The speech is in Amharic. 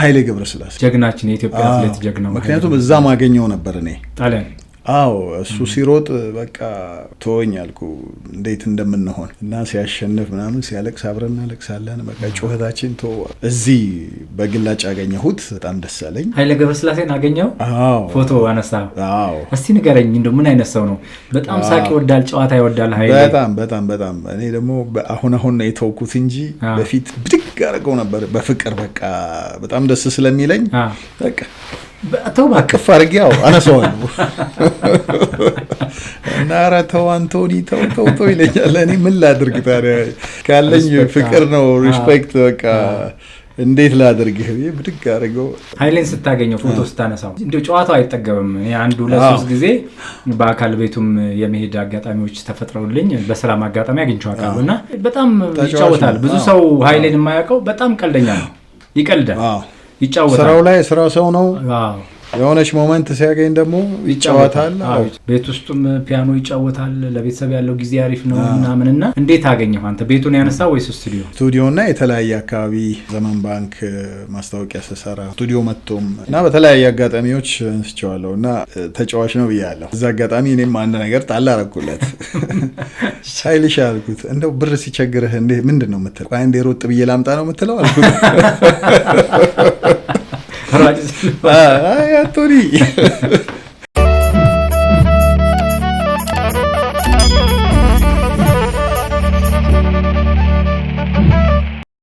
ኃይሌ ገብረስላሴ ጀግናችን የኢትዮጵያ አትሌት ጀግናው ምክንያቱም እዛ ማገኘው ነበር እኔ ጣሊያን አዎ እሱ ሲሮጥ በቃ ተወኛልኩ እንዴት እንደምንሆን እና ሲያሸንፍ ምናምን ሲያለቅስ አብረን እናለቅሳለን በቃ ጩኸታችን እዚህ በግላጭ ያገኘሁት በጣም ደስ አለኝ ኃይሌ ገብረስላሴን አገኘው አዎ ፎቶ አነሳ አዎ እስቲ ንገረኝ እንደው ምን አይነት ሰው ነው በጣም ሳቅ ይወዳል ጨዋታ ይወዳል ኃይሌ በጣም እኔ ደግሞ አሁን ነው የተውኩት እንጂ በፊት ብድግ አድርገው ነበር በፍቅር በቃ በጣም ደስ ስለሚለኝ በቃ ተው አቅፍ አድርጌው አነሳዋለሁ እና ኧረ ተው አንቶኒ ተው ይለኛል እኔ ምን ላድርግ ታዲያ ካለኝ ፍቅር ነው ሪስፔክት በቃ እንዴት ላድርግህ ብድግ አድርገው ኃይሌን ስታገኘው ፎቶ ስታነሳው እንደው ጨዋታው አይጠገብም እኔ አንድ ሁለት ሶስት ጊዜ በአካል ቤቱም የመሄድ አጋጣሚዎች ተፈጥረውልኝ በሰላም አጋጣሚ አግኝቻለሁና በጣም ይጫወታል ብዙ ሰው ኃይሌን የማያውቀው በጣም ቀልደኛ ነው ይቀልዳል ይጫወታል ስራው ላይ ስራው ሰው ነው የሆነች ሞመንት ሲያገኝ ደግሞ ይጫወታል ቤት ውስጥም ፒያኖ ይጫወታል ለቤተሰብ ያለው ጊዜ አሪፍ ነው እናምንና እንዴት አገኘው አንተ ቤቱን ያነሳው ወይስ ስቱዲዮና የተለያየ አካባቢ ዘመን ባንክ ማስታወቂያ ሰሰራ ስቱዲዮ መጥቶም እና በተለያየ አጋጣሚዎች እንስጨዋለውና ተጫዋች ነው ብያለሁ እዛ አጋጣሚ እኔም አንድ ነገር ጣል አረኩለት ኃይልሽ አልኩት እንደው ብር ሲቸግርህ እንዴ ምንድነው የምትለው ቆይ እንዴ ሮጥ ብዬ ላምጣ ነው የምትለው አልኩት አይ አንቶኒ